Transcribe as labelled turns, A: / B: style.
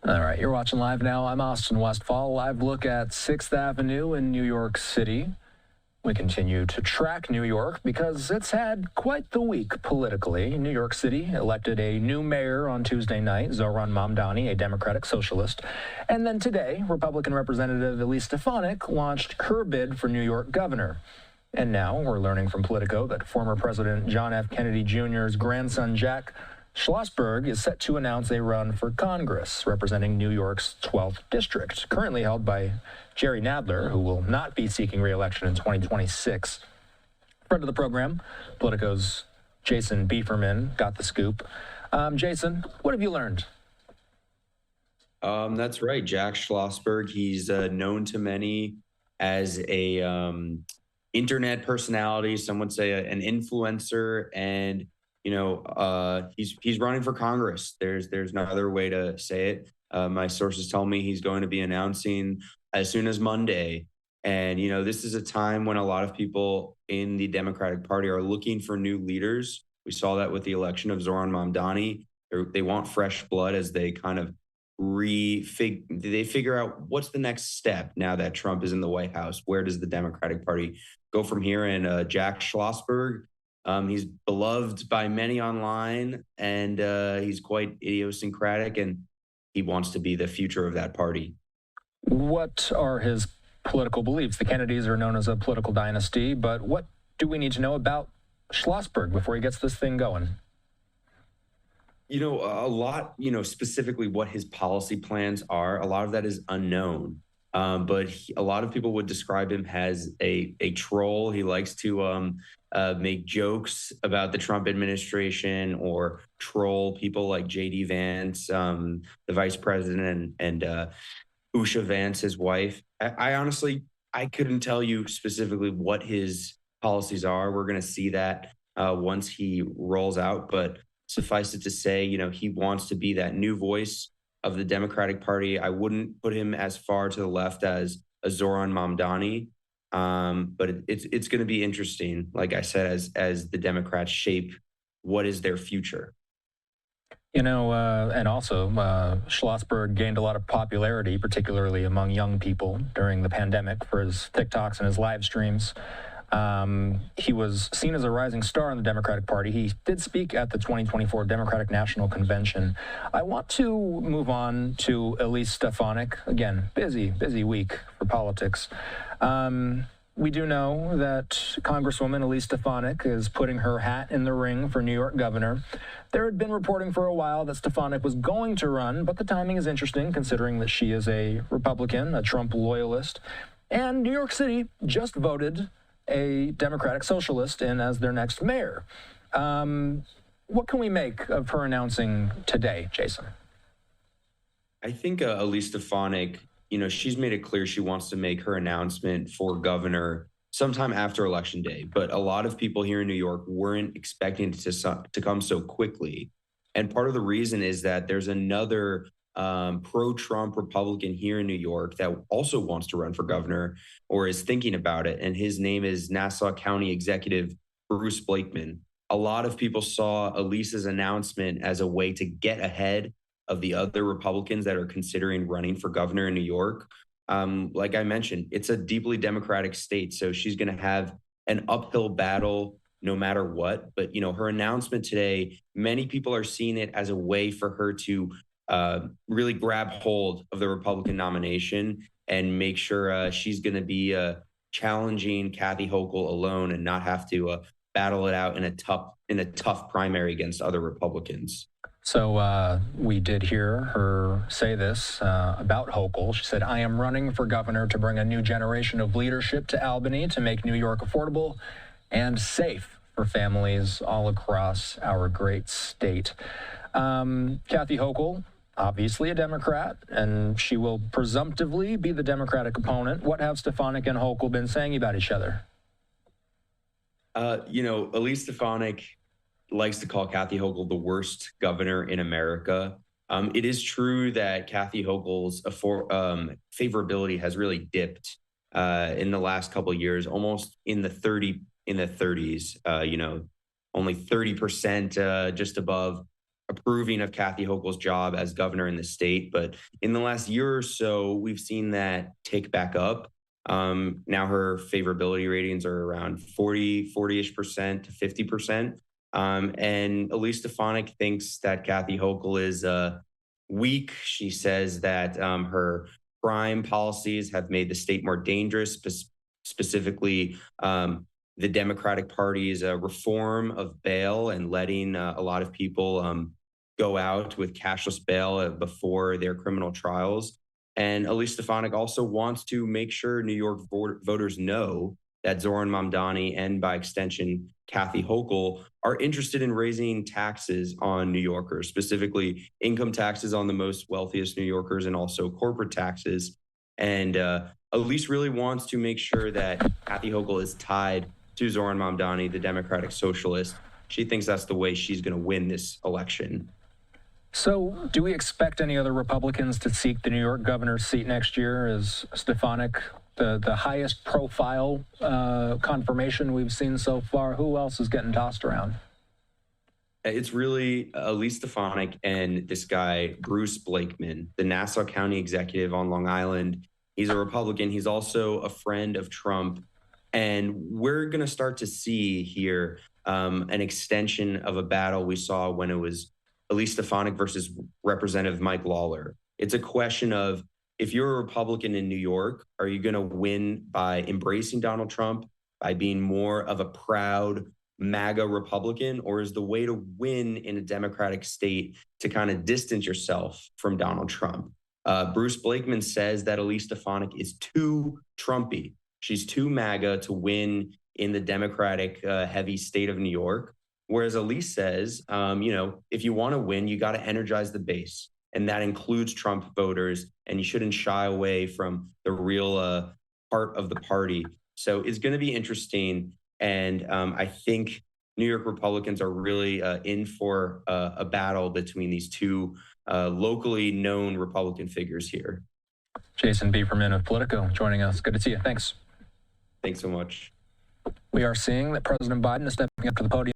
A: All right, you're watching Live Now. I'm Austin Westfall. Live look at 6th Avenue in New York City. We continue to track New York because it's had quite the week politically. New York City elected a new mayor on Tuesday night, Zohran Mamdani, a Democratic socialist. And then today, Republican Representative Elise Stefanik launched her bid for New York governor. And now we're learning from Politico that former President John F. Kennedy Jr.'s grandson, Jack Schlossberg, is set to announce a run for Congress, representing New York's 12th district, currently held by Jerry Nadler, who will not be seeking re-election in 2026. Friend of the program, Politico's Jason Beeferman got the scoop. Jason, what have you learned?
B: That's right. Jack Schlossberg, he's known to many as a internet personality, some would say an influencer, and he's running for Congress. There's no other way to say it. My sources tell me he's going to be announcing as soon as Monday. And, this is a time when a lot of people in the Democratic Party are looking for new leaders. We saw that with the election of Zohran Mamdani. They want fresh blood as they kind of figure out what's the next step now that Trump is in the White House. Where does the Democratic Party go from here? And Jack Schlossberg, he's beloved by many online, and he's quite idiosyncratic, and he wants to be the future of that party.
A: What are his political beliefs? The Kennedys are known as a political dynasty, but what do we need to know about Schlossberg before he gets this thing going?
B: A lot, specifically what his policy plans are, a lot of that is unknown. But a lot of people would describe him as a troll. He likes to make jokes about the Trump administration or troll people like J.D. Vance, the vice president, and Usha Vance, his wife. I honestly couldn't tell you specifically what his policies are. We're going to see that once he rolls out. But suffice it to say, he wants to be that new voice of the Democratic Party. I wouldn't put him as far to the left as a Zohran Mamdani, but it's going to be interesting, like I said, as the Democrats shape what is their future.
A: And also Schlossberg gained a lot of popularity, particularly among young people during the pandemic for his TikToks and his live streams. He was seen as a rising star in the Democratic Party. He did speak at the 2024 Democratic National Convention. I want to move on to Elise Stefanik. Again, busy week for politics. We do know that Congresswoman Elise Stefanik is putting her hat in the ring for New York governor. There had been reporting for a while that Stefanik was going to run, but the timing is interesting considering that she is a Republican, a Trump loyalist, and New York City just voted a Democratic socialist in as their next mayor. What can we make of her announcing today, Jason?
B: I think Elise Stefanik, she's made it clear she wants to make her announcement for governor sometime after Election Day. But a lot of people here in New York weren't expecting it to come so quickly. And part of the reason is that there's another pro-Trump Republican here in New York that also wants to run for governor or is thinking about it. And his name is Nassau County Executive Bruce Blakeman. A lot of people saw Elise's announcement as a way to get ahead of the other Republicans that are considering running for governor in New York. Like I mentioned, it's a deeply Democratic state, so she's going to have an uphill battle no matter what. But, her announcement today, many people are seeing it as a way for her to really grab hold of the Republican nomination and make sure she's going to be challenging Kathy Hochul alone and not have to battle it out in a tough primary against other Republicans.
A: So we did hear her say this about Hochul. She said, "I am running for governor to bring a new generation of leadership to Albany to make New York affordable and safe for families all across our great state." Kathy Hochul, obviously a Democrat, and she will presumptively be the Democratic opponent. What have Stefanik and Hochul been saying about each other?
B: Elise Stefanik likes to call Kathy Hochul the worst governor in America. It is true that Kathy Hochul's favorability has really dipped in the last couple of years, almost in the 30s. Only 30%, just above approving of Kathy Hochul's job as governor in the state. But in the last year or so, we've seen that tick back up. Now her favorability ratings are around 40-ish% to 50%. And Elise Stefanik thinks that Kathy Hochul is weak. She says that her crime policies have made the state more dangerous, specifically the Democratic Party's reform of bail and letting a lot of people go out with cashless bail before their criminal trials. And Elise Stefanik also wants to make sure New York voters know that Zoran Mamdani and by extension, Kathy Hochul are interested in raising taxes on New Yorkers, specifically income taxes on the most wealthiest New Yorkers and also corporate taxes. And Elise really wants to make sure that Kathy Hochul is tied to Zoran Mamdani, the Democratic Socialist. She thinks that's the way she's going to win this election.
A: So do we expect any other Republicans to seek the New York governor's seat next year? Is Stefanik the highest profile confirmation we've seen so far? Who else is getting tossed around?
B: It's really Elise Stefanik and this guy, Bruce Blakeman, the Nassau County executive on Long Island. He's a Republican. He's also a friend of Trump. And we're going to start to see here an extension of a battle we saw when it was Elise Stefanik versus Representative Mike Lawler. It's a question of, if you're a Republican in New York, are you going to win by embracing Donald Trump, by being more of a proud MAGA Republican, or is the way to win in a Democratic state to kind of distance yourself from Donald Trump? Bruce Blakeman says that Elise Stefanik is too Trumpy. She's too MAGA to win in the Democratic heavy state of New York. Whereas Elise says, if you want to win, you got to energize the base. And that includes Trump voters. And you shouldn't shy away from the real part of the party. So it's going to be interesting. And I think New York Republicans are really in for a battle between these two locally known Republican figures here.
A: Jason Beeferman of Politico joining us. Good to see you. Thanks.
B: Thanks so much.
A: We are seeing that President Biden is stepping up to the podium